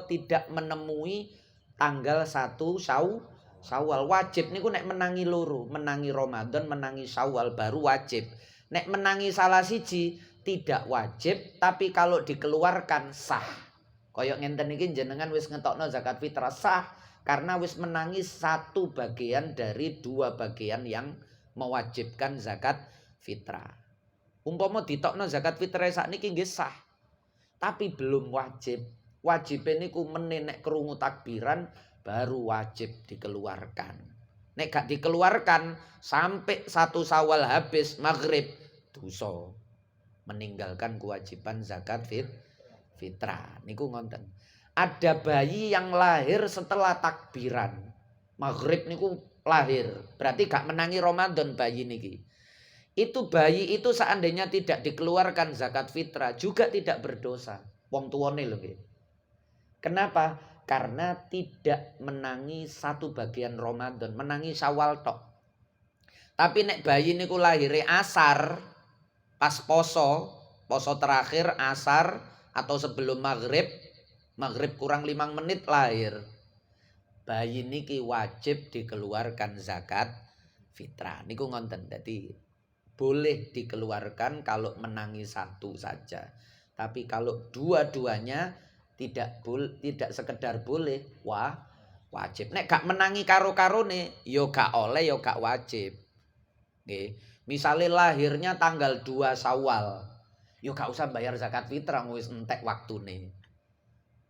tidak menemui tanggal 1 Syawal. Wajib niku nek menangi loro, menangi Ramadan, menangi Syawal baru wajib. Nek menangi salah siji tidak wajib, tapi kalau dikeluarkan sah. Koyok ngenten iki jenengan wis ngetokno zakat fitrah sah karena wis menangi satu bagian dari dua bagian yang mewajibkan zakat fitrah. Umpama ditokno zakat fitrah sakniki nggih sah. Tapi belum wajib. Wajibe niku meneh nek krungu takbiran baru wajib dikeluarkan. Nek gak dikeluarkan sampai 1 Syawal habis maghrib dosa. Meninggalkan kewajiban zakat fitrah. Niku ngonten. Ada bayi yang lahir setelah takbiran. Maghrib niku lahir. Berarti gak menangi Ramadan bayi niki. Itu bayi itu seandainya tidak dikeluarkan zakat fitrah juga tidak berdosa. Wong tuwane lho nggih. Kenapa? Karena tidak menangi satu bagian Ramadan, menangi Syawal tok. Tapi nek bayi niku lahire asar pas poso terakhir asar atau sebelum maghrib kurang 5 menit lahir. Bayi niki wajib dikeluarkan zakat fitrah. Niku ngonten. Jadi boleh dikeluarkan kalau menangi satu saja. Tapi kalau dua-duanya tidak sekedar boleh, wajib. Nek gak menangi karo-karone, yo gak oleh, yo gak wajib. Nggih. Misale lahirnya tanggal 2 Syawal. Yo gak usah bayar zakat fitrah wis entek waktune.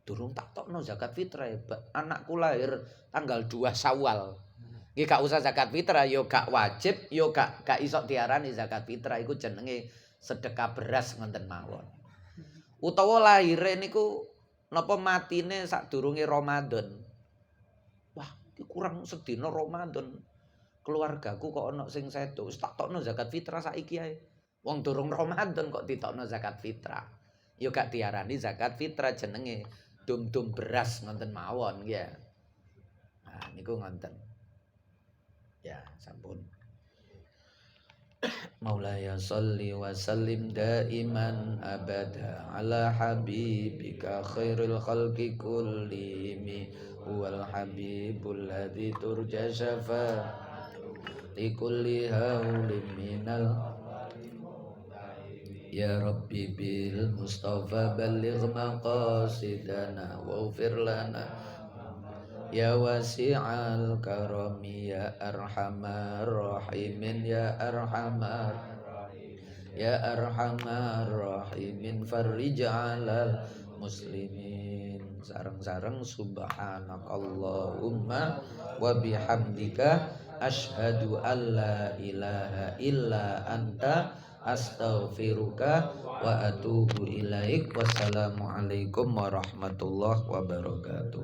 Durung tak tokno zakat fitrah, anakku lahir tanggal 2 Syawal. Nggih gak usah zakat fitrah, yo gak wajib, yo gak iso diarani zakat fitrah, iku jenenge sedekah beras ngoten mawon. Utawa lahire niku napa matine sadurunge Ramadan. Wah, iki kurang sedina Ramadan. Keluargaku kok ana sing sedo, wis tak tokno zakat fitrah saiki ae. Wong durung Ramadan kok ditokno zakat fitrah. Yo gak diarani zakat fitrah, jenenge dum-dum beras ngoten mawon ya. Nah niku ngoten. Ya, sampun. Maulaya sholli wa sallim daiman abada ala habibika khairul khalqi kullimi huwal habibul ladzi turja syafa'ati kulli haulin minal ya rabbi bil mustafa balligh maqasidana waghfir lana ya wasi'al karami ya arhamar rahimin ya arhamar rahimin farrij 'alal muslimin. Sareng-sareng subhanakallahumma wa bihamdika asyhadu an la ilaha illa anta astaghfiruka wa atubu ilaik. Wassalamualaikum warahmatullahi wabarakatuh.